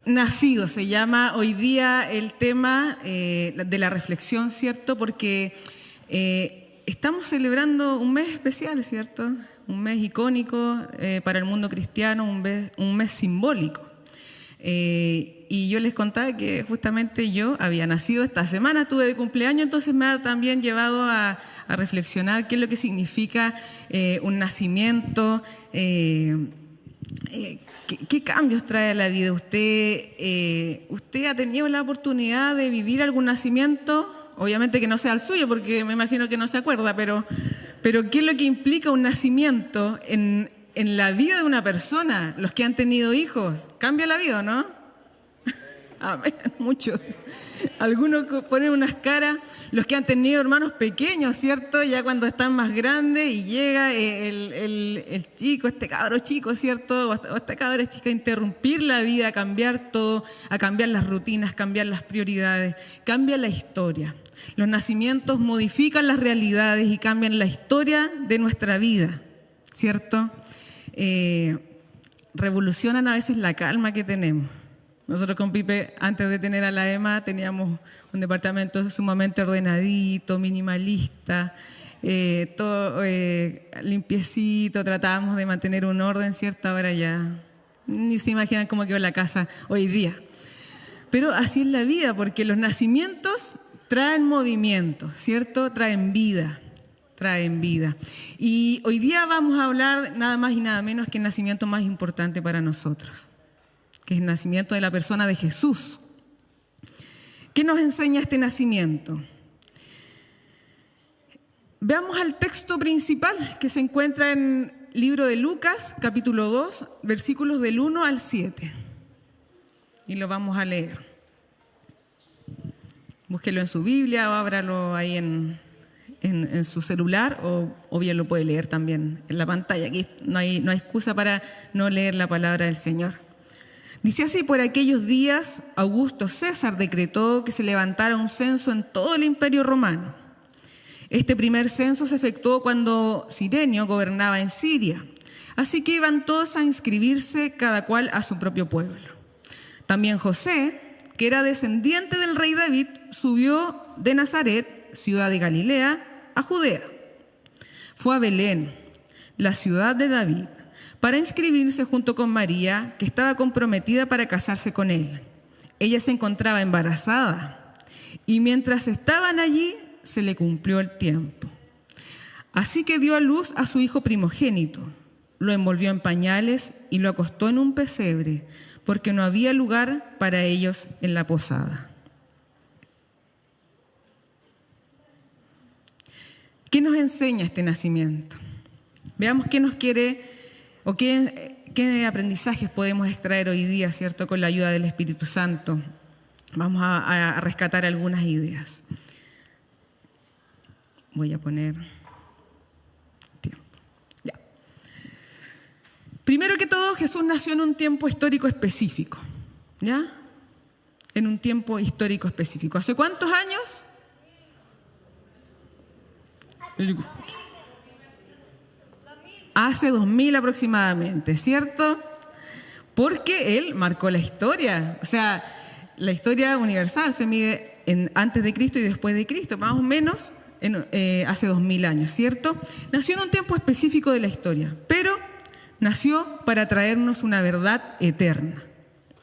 Nacido se llama hoy día el tema de la reflexión, ¿cierto? Porque estamos celebrando un mes especial, ¿cierto? Un mes icónico para el mundo cristiano, un mes simbólico. Y yo les contaba que justamente yo había nacido esta semana, estuve de cumpleaños, entonces me ha también llevado a reflexionar qué es lo que significa un nacimiento. ¿Qué cambios trae a la vida? ¿Usted ha tenido la oportunidad de vivir algún nacimiento? Obviamente que no sea el suyo, porque me imagino que no se acuerda, pero ¿qué es lo que implica un nacimiento en la vida de una persona? Los que han tenido hijos, ¿cambia la vida o no? A ver, muchos. Algunos ponen unas caras, los que han tenido hermanos pequeños, ¿cierto? Ya cuando están más grandes y llega el chico, este cabro chico, ¿cierto? O esta cabra chica a interrumpir la vida, a cambiar todo, a cambiar las rutinas, cambiar las prioridades, cambia la historia. Los nacimientos modifican las realidades y cambian la historia de nuestra vida, ¿cierto? Revolucionan a veces la calma que tenemos. Nosotros con Pipe, antes de tener a la Emma, teníamos un departamento sumamente ordenadito, minimalista, todo limpiecito, tratábamos de mantener un orden, ¿cierto? Ahora ya ni se imaginan cómo quedó la casa hoy día. Pero así es la vida, porque los nacimientos traen movimiento, ¿cierto? Traen vida. Y hoy día vamos a hablar nada más y nada menos que el nacimiento más importante para nosotros, que es el nacimiento de la persona de Jesús. ¿Qué nos enseña este nacimiento? Veamos al texto principal que se encuentra en el libro de Lucas, capítulo 2, versículos del 1 al 7. Y lo vamos a leer. Búsquelo en su Biblia o ábralo ahí en su celular o bien lo puede leer también en la pantalla. Aquí no hay excusa para no leer la palabra del Señor. Dice así: por aquellos días Augusto César decretó que se levantara un censo en todo el Imperio Romano. Este primer censo se efectuó cuando Cirenio gobernaba en Siria, así que iban todos a inscribirse cada cual a su propio pueblo. También José, que era descendiente del rey David, subió de Nazaret, ciudad de Galilea, a Judea. Fue a Belén, la ciudad de David, para inscribirse junto con María, que estaba comprometida para casarse con él. Ella se encontraba embarazada y mientras estaban allí se le cumplió el tiempo. Así que dio a luz a su hijo primogénito, lo envolvió en pañales y lo acostó en un pesebre, porque no había lugar para ellos en la posada. ¿Qué nos enseña este nacimiento? Veamos qué nos quiere o qué aprendizajes podemos extraer hoy día, ¿cierto? Con la ayuda del Espíritu Santo. Vamos a rescatar algunas ideas. Voy a poner tiempo. Ya. Primero que todo, Jesús nació en un tiempo histórico específico. ¿Ya? En un tiempo histórico específico. ¿Hace cuántos años? Hace 2000 aproximadamente, ¿cierto? Porque Él marcó la historia. O sea, la historia universal se mide en antes de Cristo y después de Cristo, más o menos hace 2000 años, ¿cierto? Nació en un tiempo específico de la historia, pero nació para traernos una verdad eterna.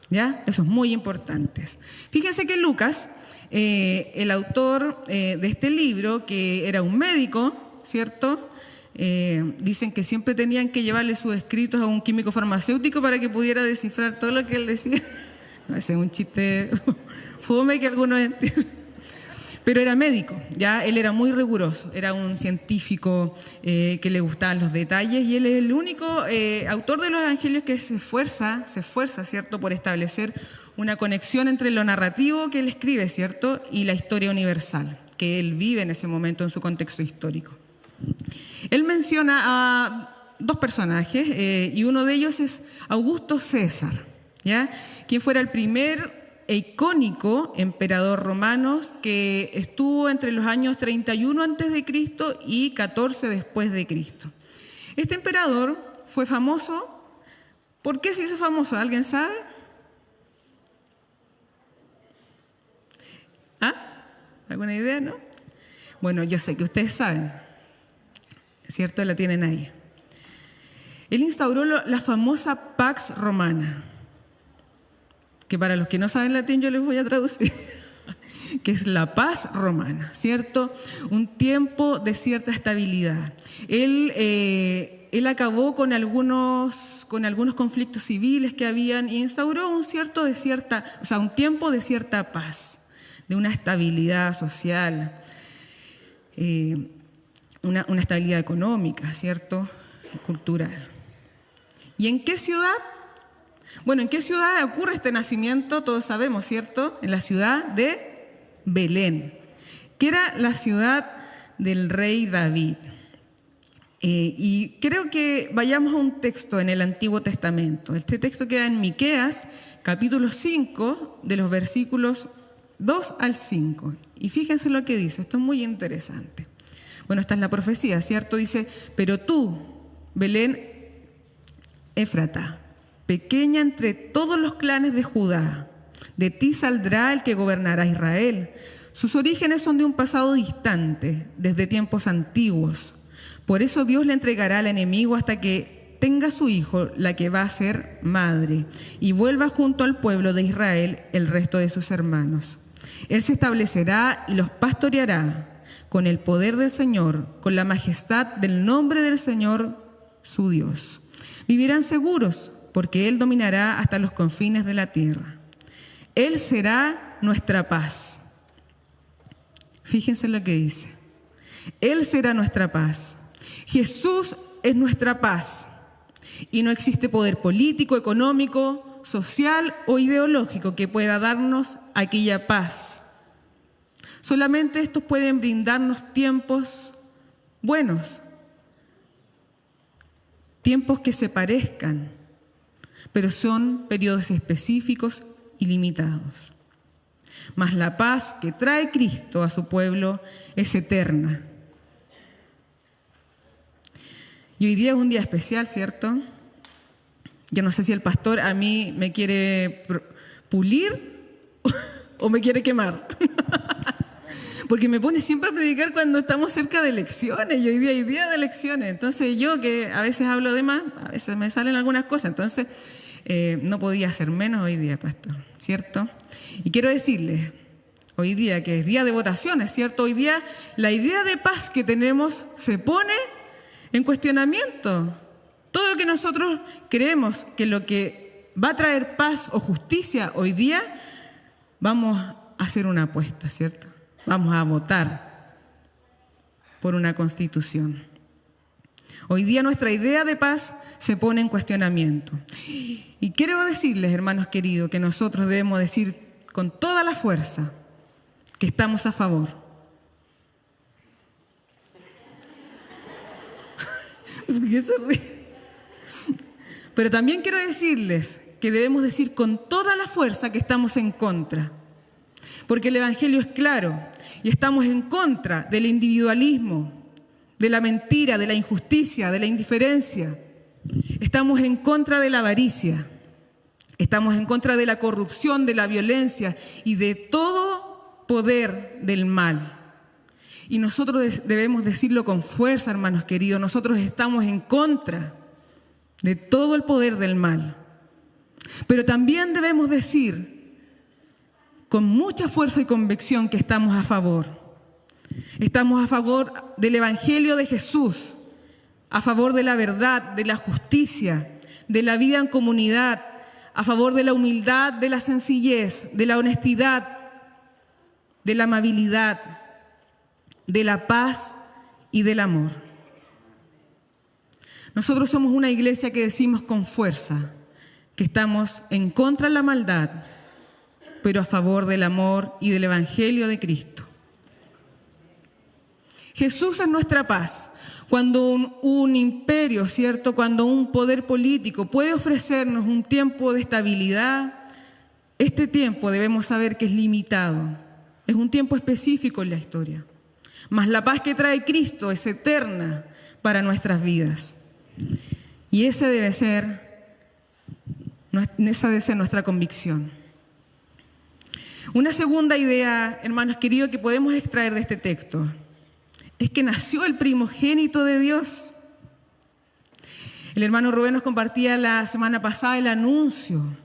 ¿Ya? Eso es muy importante. Fíjense que Lucas, el autor de este libro, que era un médico, ¿cierto? Dicen que siempre tenían que llevarle sus escritos a un químico farmacéutico para que pudiera descifrar todo lo que él decía. No, ese es un chiste fome que algunos entienden. Pero era médico, ¿ya? Él era muy riguroso, era un científico que le gustaban los detalles y él es el único autor de los evangelios que se esfuerza, ¿cierto?, por establecer una conexión entre lo narrativo que él escribe, ¿cierto?, y la historia universal que él vive en ese momento en su contexto histórico. Él menciona a dos personajes y uno de ellos es Augusto César, ¿ya?, quien fuera el primer icónico emperador romano que estuvo entre los años 31 a.C. y 14 después de Cristo. Este emperador fue famoso. ¿Por qué se hizo famoso? ¿Alguien sabe? ¿Alguna idea, no? Bueno, yo sé que ustedes saben, ¿cierto? La tienen ahí. Él instauró la famosa Pax Romana, que para los que no saben latín yo les voy a traducir, que es la paz romana, ¿cierto? Un tiempo de cierta estabilidad. Él acabó con algunos conflictos civiles que habían e instauró un tiempo de cierta paz, de una estabilidad social, una estabilidad económica, ¿cierto? Cultural. ¿Y en qué ciudad? Bueno, ¿en qué ciudad ocurre este nacimiento? Todos sabemos, ¿cierto? En la ciudad de Belén, que era la ciudad del rey David. Y creo que vayamos a un texto en el Antiguo Testamento. Este texto queda en Miqueas, capítulo 5, de los versículos 2 al 5. Y fíjense lo que dice, esto es muy interesante. Bueno, esta es la profecía, ¿cierto? Dice, pero tú, Belén Éfrata, pequeña entre todos los clanes de Judá, de ti saldrá el que gobernará Israel. Sus orígenes son de un pasado distante, desde tiempos antiguos. Por eso Dios le entregará al enemigo hasta que tenga su hijo, la que va a ser madre, y vuelva junto al pueblo de Israel el resto de sus hermanos. Él se establecerá y los pastoreará con el poder del Señor, con la majestad del nombre del Señor, su Dios. Vivirán seguros, porque Él dominará hasta los confines de la tierra. Él será nuestra paz. Fíjense lo que dice. Él será nuestra paz. Jesús es nuestra paz. Y no existe poder político, económico, social o ideológico que pueda darnos aquella paz. Solamente estos pueden brindarnos tiempos buenos, tiempos que se parezcan, pero son periodos específicos y limitados. Mas la paz que trae Cristo a su pueblo es eterna. Y hoy día es un día especial, ¿cierto? Yo no sé si el pastor a mí me quiere pulir o me quiere quemar. Porque me pone siempre a predicar cuando estamos cerca de elecciones, y hoy día hay día de elecciones. Entonces yo, que a veces hablo de más, a veces me salen algunas cosas, entonces no podía hacer menos hoy día, pastor, ¿cierto? Y quiero decirles, hoy día que es día de votaciones, ¿cierto? Hoy día la idea de paz que tenemos se pone en cuestionamiento. Todo lo que nosotros creemos que lo que va a traer paz o justicia hoy día, vamos a hacer una apuesta, ¿cierto? Vamos a votar por una constitución. Hoy día nuestra idea de paz se pone en cuestionamiento. Y quiero decirles, hermanos queridos, que nosotros debemos decir con toda la fuerza que estamos a favor. ¿Por qué se ríe? Pero también quiero decirles que debemos decir con toda la fuerza que estamos en contra. Porque el Evangelio es claro y estamos en contra del individualismo, de la mentira, de la injusticia, de la indiferencia. Estamos en contra de la avaricia, estamos en contra de la corrupción, de la violencia y de todo poder del mal. Y nosotros debemos decirlo con fuerza, hermanos queridos, nosotros estamos en contra de todo el poder del mal. Pero también debemos decir con mucha fuerza y convicción que estamos a favor. Estamos a favor del Evangelio de Jesús, a favor de la verdad, de la justicia, de la vida en comunidad, a favor de la humildad, de la sencillez, de la honestidad, de la amabilidad, de la paz y del amor. Nosotros somos una iglesia que decimos con fuerza que estamos en contra de la maldad, pero a favor del amor y del Evangelio de Cristo. Jesús es nuestra paz. Cuando un imperio, ¿cierto? Cuando un poder político puede ofrecernos un tiempo de estabilidad, este tiempo debemos saber que es limitado. Es un tiempo específico en la historia. Mas la paz que trae Cristo es eterna para nuestras vidas. Y esa debe ser nuestra convicción. Una segunda idea, hermanos queridos, que podemos extraer de este texto es que nació el primogénito de Dios. El hermano Rubén nos compartía la semana pasada el anuncio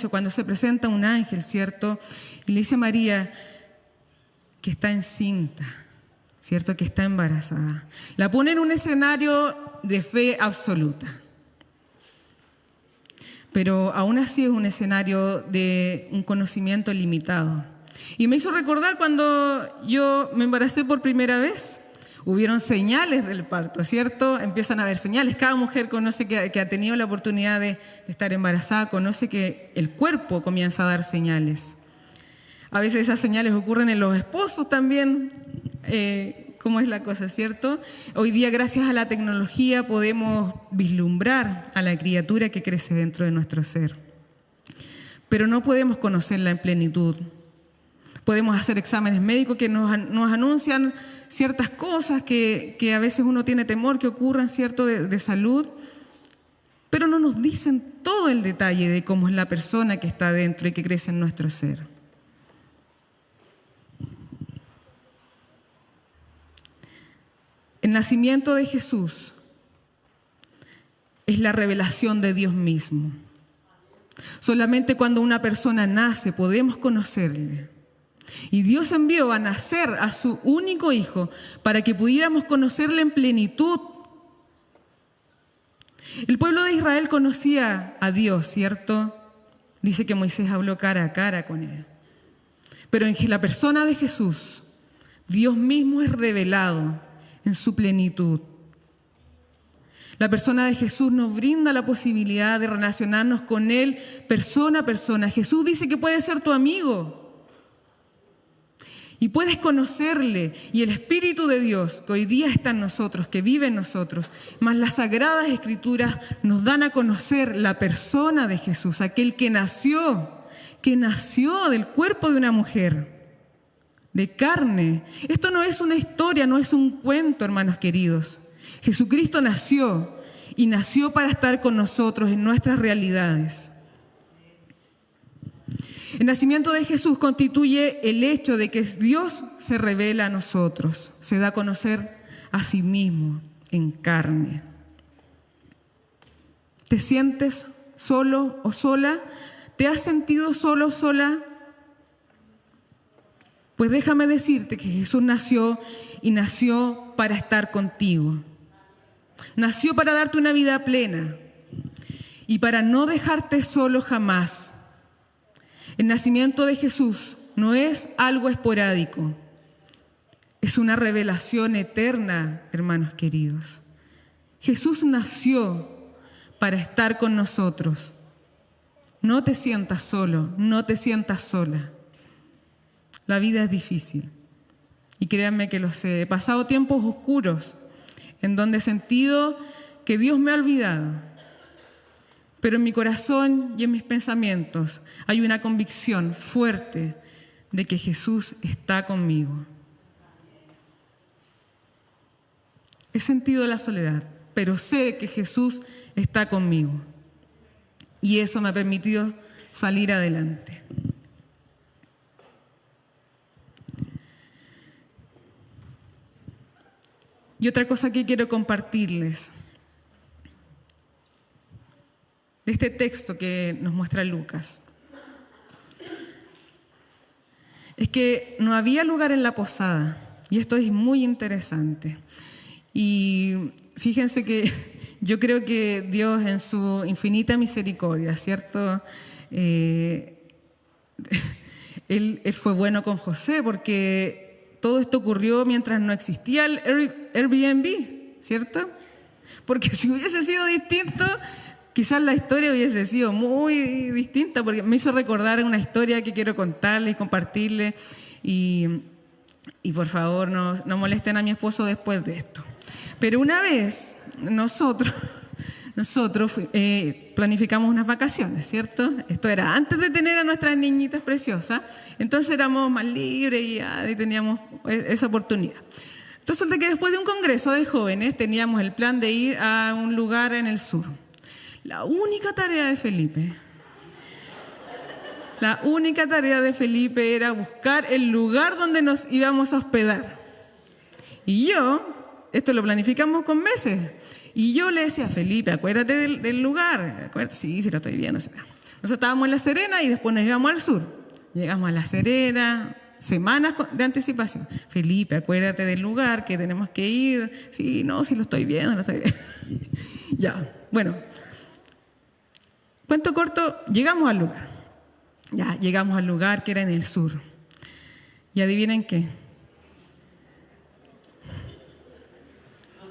cuando se presenta un ángel, ¿cierto? Y le dice a María que está encinta, ¿cierto? Que está embarazada. La pone en un escenario de fe absoluta. Pero aún así es un escenario de un conocimiento limitado. Y me hizo recordar cuando yo me embaracé por primera vez. Hubieron señales del parto, ¿cierto? Empiezan a haber señales. Cada mujer conoce que ha tenido la oportunidad de estar embarazada, conoce que el cuerpo comienza a dar señales. A veces esas señales ocurren en los esposos también, cómo es la cosa, ¿cierto? Hoy día, gracias a la tecnología, podemos vislumbrar a la criatura que crece dentro de nuestro ser. Pero no podemos conocerla en plenitud. Podemos hacer exámenes médicos que nos anuncian ciertas cosas que a veces uno tiene temor que ocurran, ¿cierto?, de salud, pero no nos dicen todo el detalle de cómo es la persona que está dentro y que crece en nuestro ser. El nacimiento de Jesús es la revelación de Dios mismo. Solamente cuando una persona nace podemos conocerle. Y Dios envió a nacer a su único Hijo para que pudiéramos conocerle en plenitud. El pueblo de Israel conocía a Dios, ¿cierto? Dice que Moisés habló cara a cara con él. Pero en la persona de Jesús, Dios mismo es revelado en su plenitud. La persona de Jesús nos brinda la posibilidad de relacionarnos con Él persona a persona. Jesús dice que puede ser tu amigo y puedes conocerle. Y el Espíritu de Dios que hoy día está en nosotros, que vive en nosotros, más las Sagradas Escrituras nos dan a conocer la persona de Jesús, aquel que nació del cuerpo de una mujer, de carne. Esto no es una historia, no es un cuento, hermanos queridos. Jesucristo nació y nació para estar con nosotros en nuestras realidades. El nacimiento de Jesús constituye el hecho de que Dios se revela a nosotros, se da a conocer a sí mismo en carne. ¿Te sientes solo o sola? ¿Te has sentido solo o sola? Pues déjame decirte que Jesús nació y nació para estar contigo. Nació para darte una vida plena y para no dejarte solo jamás. El nacimiento de Jesús no es algo esporádico, es una revelación eterna, hermanos queridos. Jesús nació para estar con nosotros. No te sientas solo, no te sientas sola. La vida es difícil y créanme que lo sé. He pasado tiempos oscuros en donde he sentido que Dios me ha olvidado. Pero en mi corazón y en mis pensamientos hay una convicción fuerte de que Jesús está conmigo. He sentido la soledad, pero sé que Jesús está conmigo. Y eso me ha permitido salir adelante. Y otra cosa que quiero compartirles de este texto que nos muestra Lucas es que no había lugar en la posada, y esto es muy interesante. Y fíjense que yo creo que Dios en su infinita misericordia, ¿cierto? Él fue bueno con José porque todo esto ocurrió mientras no existía el Airbnb, ¿cierto? Porque si hubiese sido distinto, quizás la historia hubiese sido muy distinta, porque me hizo recordar una historia que quiero contarles, compartirles, y por favor no molesten a mi esposo después de esto. Pero una vez nosotros planificamos unas vacaciones, ¿cierto? Esto era antes de tener a nuestras niñitas preciosas, entonces éramos más libres y teníamos esa oportunidad. Resulta que después de un congreso de jóvenes teníamos el plan de ir a un lugar en el sur. La única tarea de Felipe La única tarea de Felipe era buscar el lugar donde nos íbamos a hospedar. Y yo, esto lo planificamos con meses, y yo le decía, Felipe, acuérdate del lugar. Acuérdate, sí, lo estoy viendo. Nosotros estábamos en La Serena y después nos íbamos al sur. Llegamos a La Serena, semanas de anticipación. Felipe, acuérdate del lugar que tenemos que ir. Sí, no, sí lo estoy viendo, lo estoy viendo. Ya, bueno. Cuento corto, llegamos al lugar. Ya, llegamos al lugar que era en el sur. Y adivinen qué.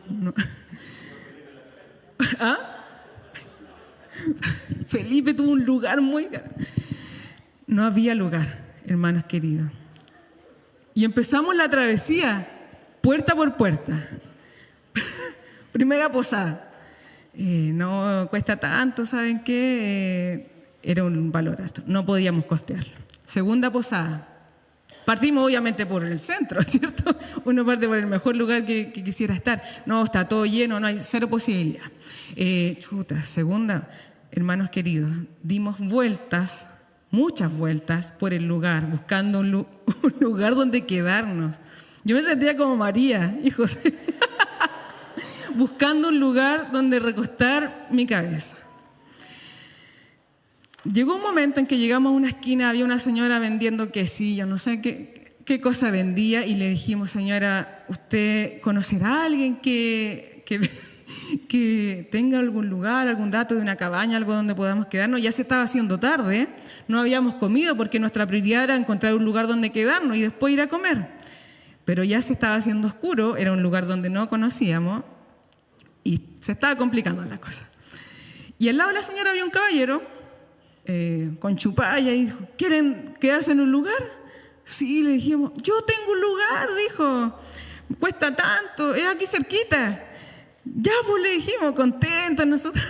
No. ¿Ah? Felipe tuvo un lugar muy... No había lugar, hermanos queridos. Y empezamos la travesía, puerta por puerta. Primera posada. No cuesta tanto, ¿saben qué? Era un valor alto, no podíamos costearlo. Segunda posada. Partimos obviamente por el centro, ¿cierto? Uno parte por el mejor lugar que quisiera estar. No, está todo lleno, no hay cero posibilidad. Segunda, hermanos queridos, dimos vueltas, muchas vueltas por el lugar, buscando un lugar donde quedarnos. Yo me sentía como María y José, buscando un lugar donde recostar mi cabeza. Llegó un momento en que llegamos a una esquina, había una señora vendiendo quesillos, no sé qué cosa vendía, y le dijimos, señora, ¿usted conocerá a alguien que tenga algún lugar, algún dato de una cabaña, algo donde podamos quedarnos? Ya se estaba haciendo tarde, no habíamos comido porque nuestra prioridad era encontrar un lugar donde quedarnos y después ir a comer. Pero ya se estaba haciendo oscuro, era un lugar donde no conocíamos y se estaba complicando la cosa. Y al lado de la señora había un caballero con chupalla y dijo, ¿quieren quedarse en un lugar? Sí, le dijimos, yo tengo un lugar, dijo, cuesta tanto, es aquí cerquita. Ya, pues le dijimos, contentos nosotros.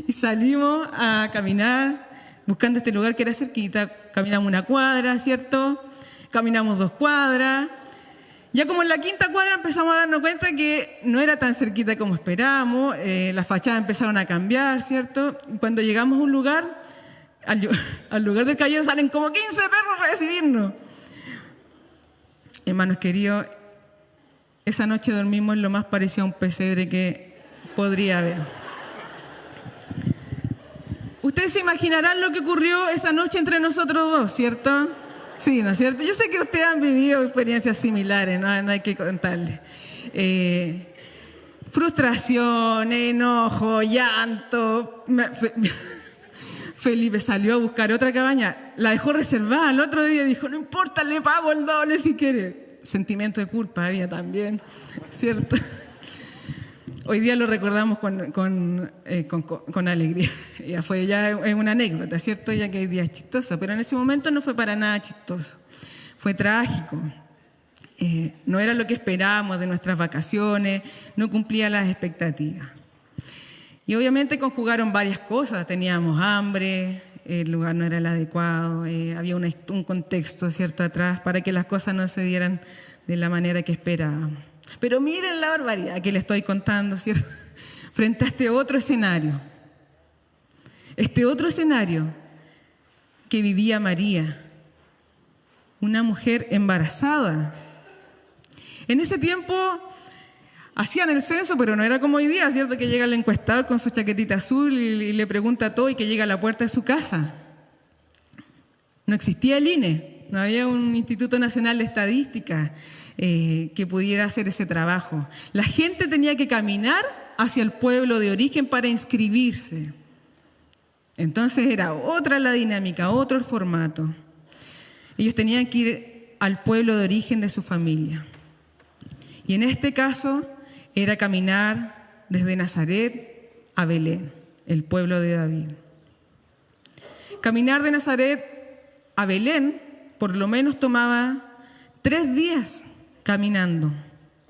Y salimos a caminar buscando este lugar que era cerquita. Caminamos una cuadra, ¿cierto? Caminamos 2 cuadras. Ya como en la 5ª cuadra empezamos a darnos cuenta que no era tan cerquita como esperábamos. Las fachadas empezaron a cambiar, ¿cierto? Y cuando llegamos a un lugar, al lugar del caballero salen como 15 perros a recibirnos. Hermanos queridos, esa noche dormimos en lo más parecido a un pesebre que podría haber. Ustedes se imaginarán lo que ocurrió esa noche entre nosotros dos, ¿cierto? Sí, ¿no es cierto? Yo sé que ustedes han vivido experiencias similares, no hay que contarles. Frustración, enojo, llanto. Felipe salió a buscar otra cabaña, la dejó reservada. Al otro día dijo, no importa, le pago el doble si quiere. Sentimiento de culpa había también, ¿cierto? Hoy día lo recordamos con alegría. Ya fue una anécdota, ¿cierto? Ya que hoy día es chistoso, pero en ese momento no fue para nada chistoso. Fue trágico. No era lo que esperábamos de nuestras vacaciones, no cumplía las expectativas. Y obviamente conjugaron varias cosas. Teníamos hambre, el lugar no era el adecuado, había un contexto, ¿cierto?, atrás para que las cosas no se dieran de la manera que esperábamos. Pero miren la barbaridad que le estoy contando, ¿cierto?, frente a este otro escenario. Este otro escenario que vivía María, una mujer embarazada. En ese tiempo hacían el censo, pero no era como hoy día, ¿cierto?, que llega el encuestador con su chaquetita azul y le pregunta todo y que llega a la puerta de su casa. No existía el INE, no había un Instituto Nacional de Estadística que pudiera hacer ese trabajo. La gente tenía que caminar hacia el pueblo de origen para inscribirse. Entonces era otra la dinámica, otro el formato. Ellos tenían que ir al pueblo de origen de su familia. Y en este caso era caminar desde Nazaret a Belén, el pueblo de David. Caminar de Nazaret a Belén por lo menos tomaba 3 días caminando,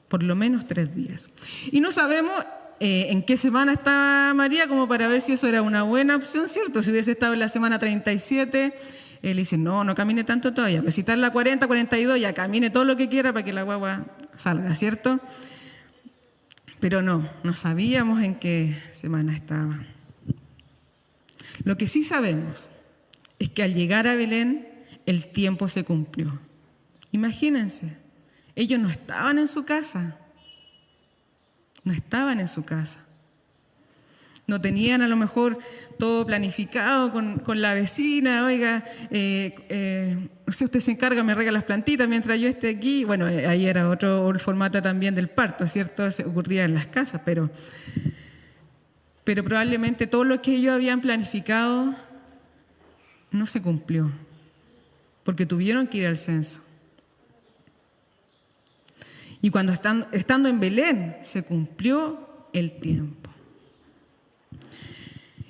por lo menos 3 días. Y no sabemos en qué semana estaba María como para ver si eso era una buena opción, ¿cierto? Si hubiese estado en la semana 37, él dice, no camine tanto todavía, pero si está en la 40, 42, ya camine todo lo que quiera para que la guagua salga, ¿cierto? Pero no sabíamos en qué semana estaba. Lo que sí sabemos es que al llegar a Belén, el tiempo se cumplió. Imagínense, ellos no estaban en su casa. No estaban en su casa. No tenían a lo mejor todo planificado con la vecina. Oiga, no sé, usted se encarga, me rega las plantitas mientras yo esté aquí. Bueno, ahí era otro formato también del parto, ¿cierto? Se ocurría en las casas, pero probablemente todo lo que ellos habían planificado no se cumplió, porque tuvieron que ir al censo. Y cuando estando en Belén, se cumplió el tiempo.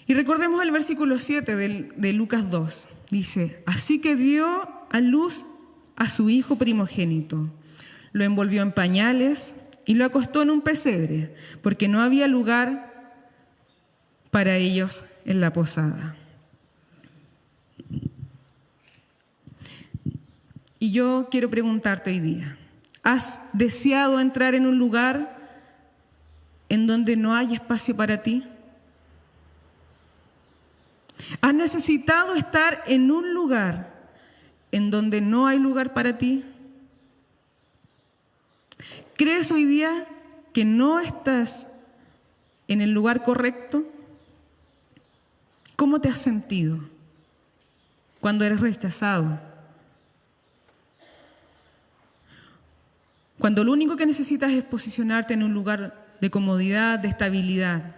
Y recordemos el versículo 7 de Lucas 2. Dice, así que dio a luz a su hijo primogénito. Lo envolvió en pañales y lo acostó en un pesebre, porque no había lugar para ellos en la posada. Y yo quiero preguntarte hoy día, ¿has deseado entrar en un lugar en donde no hay espacio para ti? ¿Has necesitado estar en un lugar en donde no hay lugar para ti? ¿Crees hoy día que no estás en el lugar correcto? ¿Cómo te has sentido cuando eres rechazado? Cuando lo único que necesitas es posicionarte en un lugar de comodidad, de estabilidad,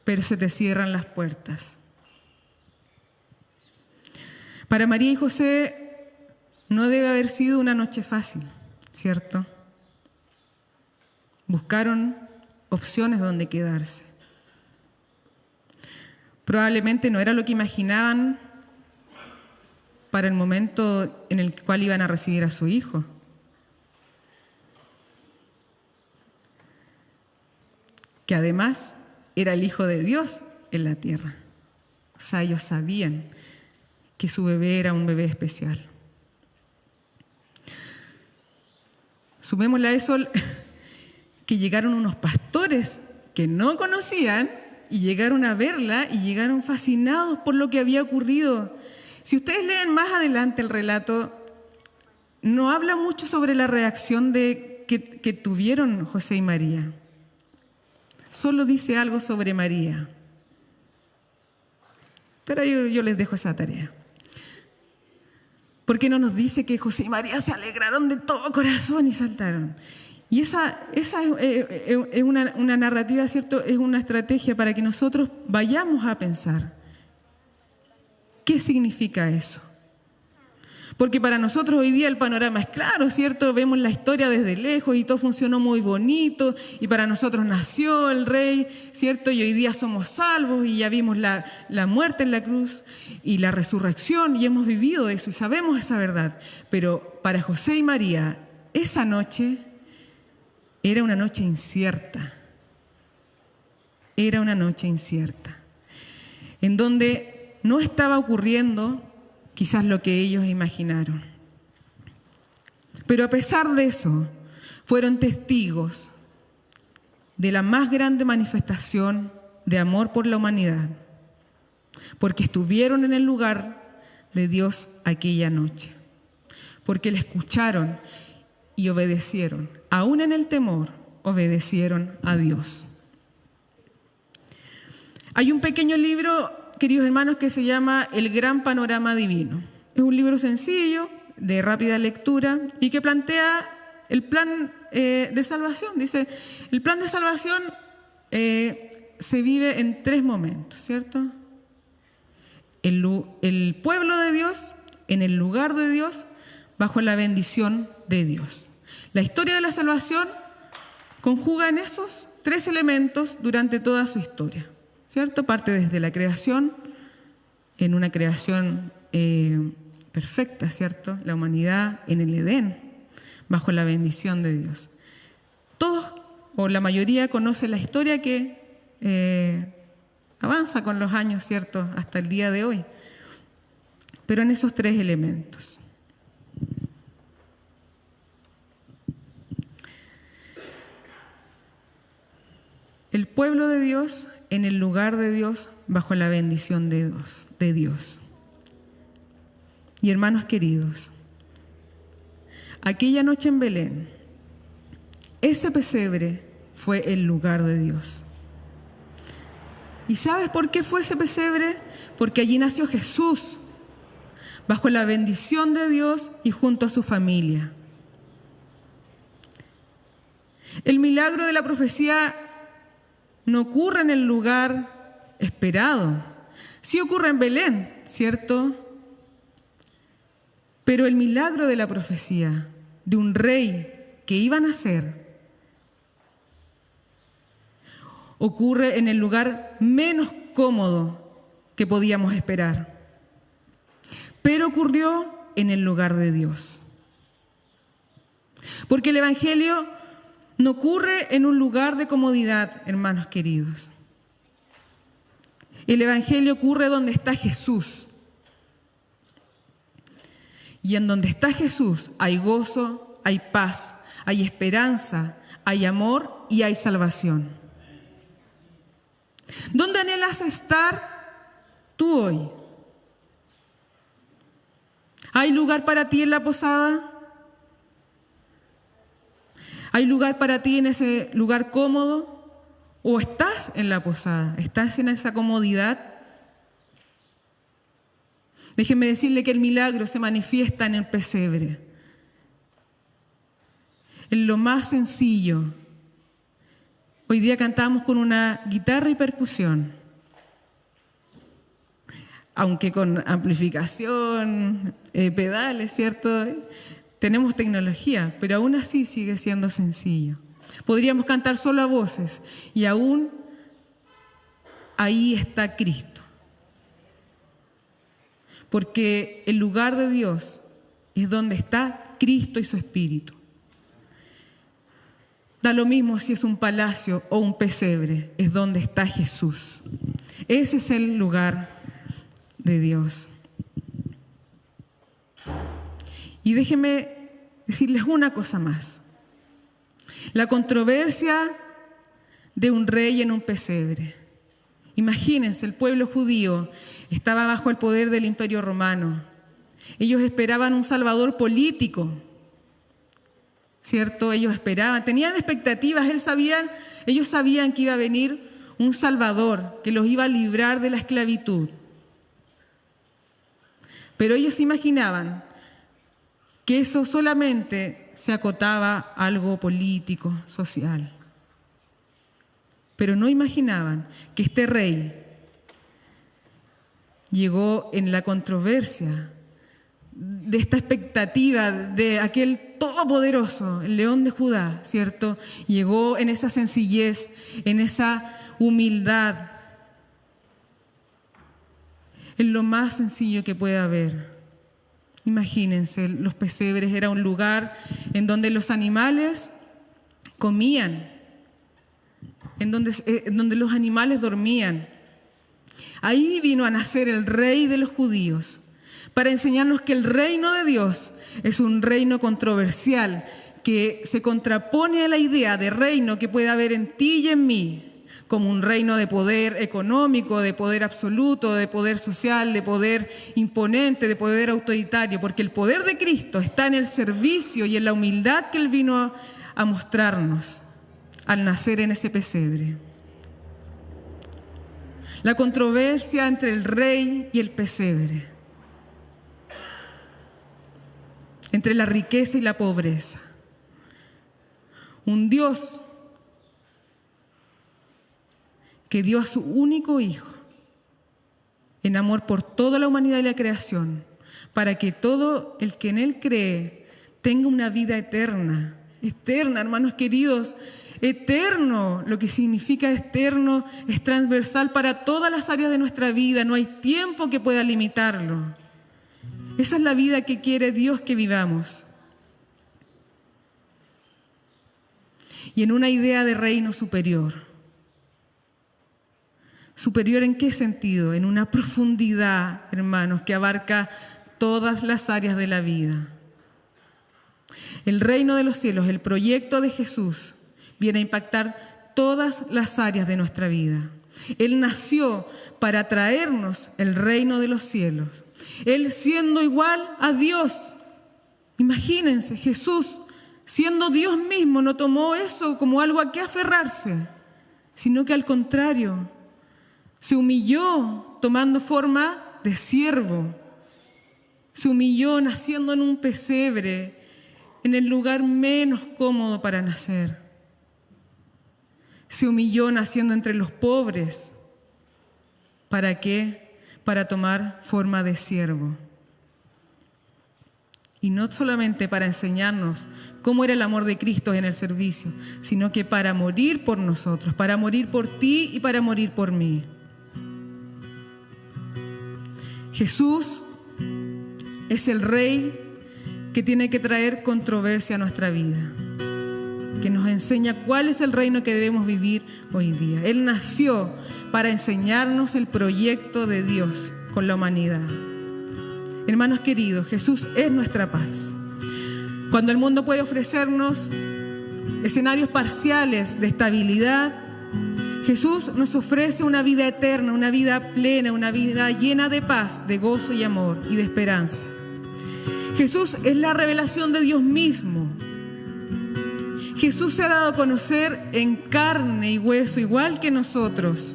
pero se te cierran las puertas. Para María y José no debe haber sido una noche fácil, ¿cierto? Buscaron opciones donde quedarse. Probablemente no era lo que imaginaban para el momento en el cual iban a recibir a su hijo. Que además era el Hijo de Dios en la tierra. O sea, ellos sabían que su bebé era un bebé especial. Sumémosle a eso que llegaron unos pastores que no conocían y llegaron a verla y llegaron fascinados por lo que había ocurrido. Si ustedes leen más adelante el relato, no habla mucho sobre la reacción que tuvieron José y María. Solo dice algo sobre María. Pero yo les dejo esa tarea. ¿Por qué no nos dice que José y María se alegraron de todo corazón y saltaron? Y esa es una narrativa, ¿cierto? Es una estrategia para que nosotros vayamos a pensar. ¿Qué significa eso? Porque para nosotros hoy día el panorama es claro, ¿cierto? Vemos la historia desde lejos y todo funcionó muy bonito y para nosotros nació el Rey, ¿cierto? Y hoy día somos salvos y ya vimos la muerte en la cruz y la resurrección y hemos vivido eso y sabemos esa verdad. Pero para José y María, esa noche era una noche incierta. Era una noche incierta, en donde no estaba ocurriendo quizás lo que ellos imaginaron. Pero a pesar de eso, fueron testigos de la más grande manifestación de amor por la humanidad, porque estuvieron en el lugar de Dios aquella noche, porque le escucharon y obedecieron, aún en el temor, obedecieron a Dios. Hay un pequeño libro, queridos hermanos, que se llama El Gran Panorama Divino. Es un libro sencillo, de rápida lectura, y que plantea el plan de salvación. Dice, el plan de salvación se vive en 3 momentos, ¿cierto? El pueblo de Dios, en el lugar de Dios, bajo la bendición de Dios. La historia de la salvación conjuga en esos 3 elementos durante toda su historia, ¿cierto? Parte desde la creación, en una creación perfecta, ¿cierto? La humanidad en el Edén, bajo la bendición de Dios. Todos, o la mayoría, conocen la historia que avanza con los años, ¿cierto? Hasta el día de hoy. Pero en esos 3 elementos. El pueblo de Dios en el lugar de Dios, bajo la bendición de Dios. Y hermanos queridos, aquella noche en Belén, ese pesebre fue el lugar de Dios. ¿Y sabes por qué fue ese pesebre? Porque allí nació Jesús, bajo la bendición de Dios y junto a su familia. El milagro de la profecía no ocurre en el lugar esperado. Sí ocurre en Belén, ¿cierto? Pero el milagro de la profecía de un rey que iba a nacer ocurre en el lugar menos cómodo que podíamos esperar. Pero ocurrió en el lugar de Dios. Porque el Evangelio no ocurre en un lugar de comodidad, hermanos queridos. El Evangelio ocurre donde está Jesús. Y en donde está Jesús hay gozo, hay paz, hay esperanza, hay amor y hay salvación. ¿Dónde anhelas estar tú hoy? ¿Hay lugar para ti en la posada? ¿Hay lugar para ti en ese lugar cómodo? ¿O estás en la posada? ¿Estás en esa comodidad? Déjenme decirle que el milagro se manifiesta en el pesebre, en lo más sencillo. Hoy día cantamos con una guitarra y percusión, aunque con amplificación, pedales, ¿cierto? Tenemos tecnología, pero aún así sigue siendo sencillo. Podríamos cantar solo a voces y aún ahí está Cristo. Porque el lugar de Dios es donde está Cristo y su Espíritu. Da lo mismo si es un palacio o un pesebre, es donde está Jesús. Ese es el lugar de Dios. Y déjenme decirles una cosa más. La controversia de un rey en un pesebre. Imagínense, el pueblo judío estaba bajo el poder del Imperio Romano. Ellos esperaban un salvador político, ¿cierto? Ellos esperaban, tenían expectativas, ellos sabían que iba a venir un salvador que los iba a librar de la esclavitud. Pero ellos imaginaban que eso solamente se acotaba a algo político, social. Pero no imaginaban que este rey llegó en la controversia de esta expectativa de aquel todopoderoso, el León de Judá, ¿cierto? Llegó en esa sencillez, en esa humildad, en lo más sencillo que puede haber. Imagínense, los pesebres era un lugar en donde los animales comían, en donde los animales dormían. Ahí vino a nacer el rey de los judíos, para enseñarnos que el reino de Dios es un reino controversial, que se contrapone a la idea de reino que puede haber en ti y en mí, como un reino de poder económico, de poder absoluto, de poder social, de poder imponente, de poder autoritario, porque el poder de Cristo está en el servicio y en la humildad que Él vino a mostrarnos al nacer en ese pesebre. La controversia entre el rey y el pesebre, entre la riqueza y la pobreza. Un Dios que dio a su único Hijo en amor por toda la humanidad y la creación, para que todo el que en Él cree tenga una vida eterna. Eterna, hermanos queridos, eterno. Lo que significa eterno es transversal para todas las áreas de nuestra vida. No hay tiempo que pueda limitarlo. Esa es la vida que quiere Dios que vivamos. Y en una idea de reino superior. ¿Superior en qué sentido? En una profundidad, hermanos, que abarca todas las áreas de la vida. El reino de los cielos, el proyecto de Jesús, viene a impactar todas las áreas de nuestra vida. Él nació para traernos el reino de los cielos. Él siendo igual a Dios. Imagínense, Jesús, siendo Dios mismo, no tomó eso como algo a qué aferrarse, sino que al contrario, se humilló tomando forma de siervo. Se humilló naciendo en un pesebre, en el lugar menos cómodo para nacer. Se humilló naciendo entre los pobres. ¿Para qué? Para tomar forma de siervo. Y no solamente para enseñarnos cómo era el amor de Cristo en el servicio, sino que para morir por nosotros, para morir por ti y para morir por mí. Jesús es el Rey que tiene que traer controversia a nuestra vida, que nos enseña cuál es el reino que debemos vivir hoy día. Él nació para enseñarnos el proyecto de Dios con la humanidad. Hermanos queridos, Jesús es nuestra paz. Cuando el mundo puede ofrecernos escenarios parciales de estabilidad, Jesús nos ofrece una vida eterna, una vida plena, una vida llena de paz, de gozo y amor y de esperanza. Jesús es la revelación de Dios mismo. Jesús se ha dado a conocer en carne y hueso, igual que nosotros,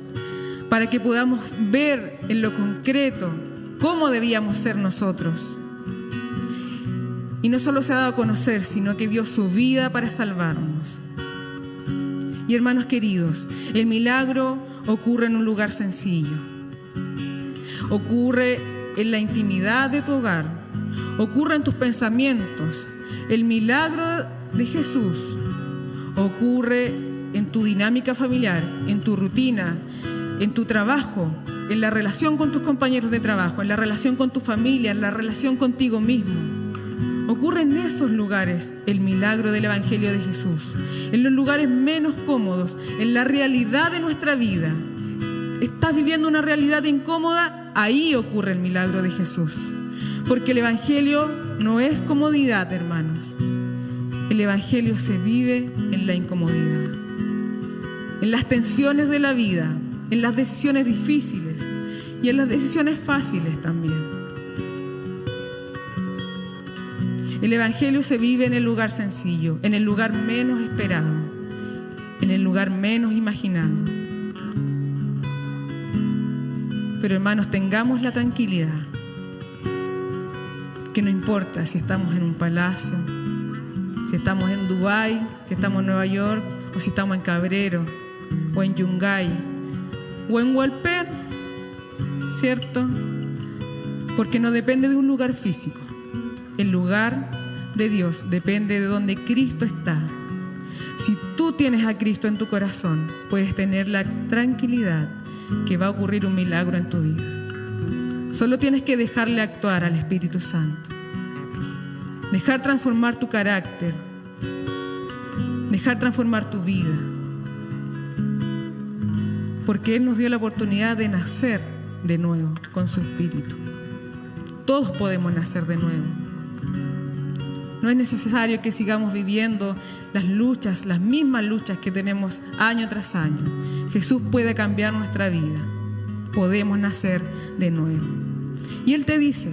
para que podamos ver en lo concreto cómo debíamos ser nosotros. Y no solo se ha dado a conocer, sino que dio su vida para salvarnos. Y hermanos queridos, el milagro ocurre en un lugar sencillo. Ocurre en la intimidad de tu hogar. Ocurre en tus pensamientos. El milagro de Jesús ocurre en tu dinámica familiar, en tu rutina, en tu trabajo, en la relación con tus compañeros de trabajo, en la relación con tu familia, en la relación contigo mismo. Ocurre en esos lugares el milagro del Evangelio de Jesús, en los lugares menos cómodos, en la realidad de nuestra vida. ¿Estás viviendo una realidad incómoda? Ahí ocurre el milagro de Jesús. Porque el Evangelio no es comodidad, hermanos. El Evangelio se vive en la incomodidad, en las tensiones de la vida, en las decisiones difíciles y en las decisiones fáciles también. El Evangelio se vive en el lugar sencillo, en el lugar menos esperado, en el lugar menos imaginado. Pero hermanos, tengamos la tranquilidad que no importa si estamos en un palacio, si estamos en Dubái, si estamos en Nueva York, o si estamos en Cabrero, o en Yungay, o en Hualpén, ¿cierto? Porque no depende de un lugar físico. El lugar de Dios depende de donde Cristo está. Si tú tienes a Cristo en tu corazón, puedes tener la tranquilidad que va a ocurrir un milagro en tu vida. Solo tienes que dejarle actuar al Espíritu Santo. Dejar transformar tu carácter. Dejar transformar tu vida. Porque Él nos dio la oportunidad de nacer de nuevo con su Espíritu. Todos podemos nacer de nuevo. No es necesario que sigamos viviendo las luchas, las mismas luchas que tenemos año tras año. Jesús puede cambiar nuestra vida. Podemos nacer de nuevo. Y Él te dice,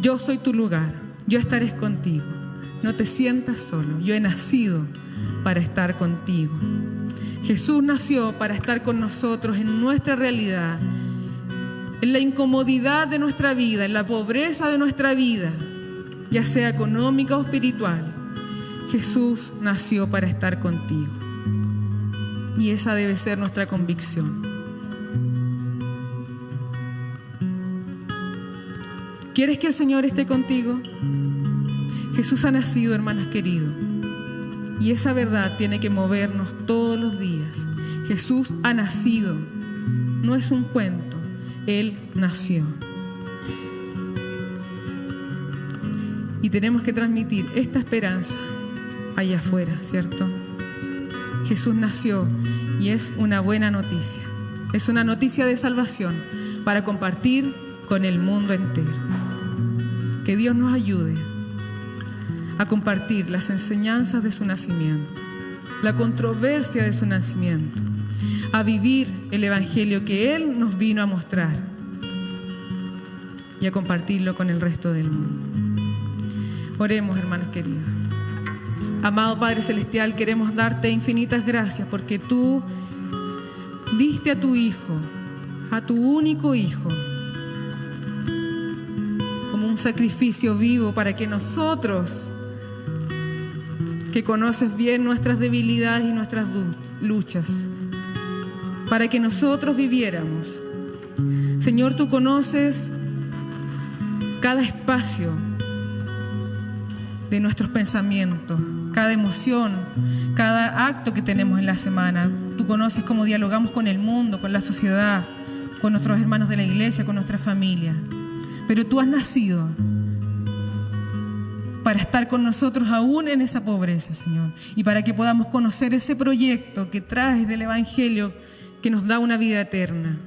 yo soy tu lugar, yo estaré contigo. No te sientas solo, yo he nacido para estar contigo. Jesús nació para estar con nosotros en nuestra realidad, en la incomodidad de nuestra vida, en la pobreza de nuestra vida, ya sea económica o espiritual. Jesús nació para estar contigo. Y esa debe ser nuestra convicción. ¿Quieres que el Señor esté contigo? Jesús ha nacido, hermanos queridos. Y esa verdad tiene que movernos todos los días. Jesús ha nacido. No es un cuento. Él nació. Y tenemos que transmitir esta esperanza allá afuera, ¿cierto? Jesús nació y es una buena noticia. Es una noticia de salvación para compartir con el mundo entero. Que Dios nos ayude a compartir las enseñanzas de su nacimiento, la controversia de su nacimiento, a vivir el Evangelio que Él nos vino a mostrar. y a compartirlo con el resto del mundo. Oremos, hermanos queridos. Amado Padre Celestial, queremos darte infinitas gracias porque tú diste a tu Hijo, a tu único Hijo, como un sacrificio vivo para que nosotros, que conoces bien nuestras debilidades y nuestras luchas, para que nosotros viviéramos. Señor, tú conoces cada espacio de nuestros pensamientos, cada emoción, cada acto que tenemos en la semana. Tú conoces cómo dialogamos con el mundo, con la sociedad, con nuestros hermanos de la iglesia, con nuestra familia. Pero tú has nacido para estar con nosotros aún en esa pobreza, Señor, y para que podamos conocer ese proyecto que traes del Evangelio que nos da una vida eterna.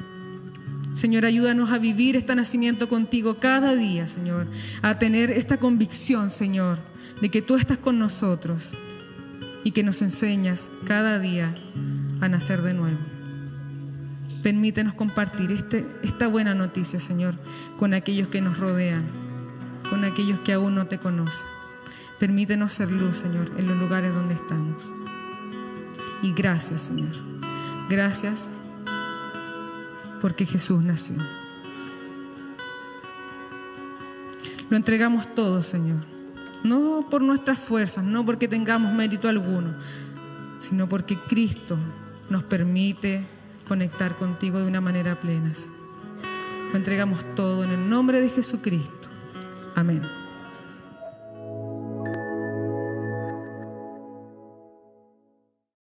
Señor, ayúdanos a vivir este nacimiento contigo cada día, Señor, a tener esta convicción, Señor, de que tú estás con nosotros y que nos enseñas cada día a nacer de nuevo. Permítenos compartir esta buena noticia, Señor, con aquellos que nos rodean, con aquellos que aún no te conocen. Permítenos ser luz, Señor, en los lugares donde estamos. Y gracias, Señor. Gracias porque Jesús nació. Lo entregamos todo, Señor. No por nuestras fuerzas, no porque tengamos mérito alguno, sino porque Cristo nos permite conectar contigo de una manera plena. Lo entregamos todo en el nombre de Jesucristo. Amén.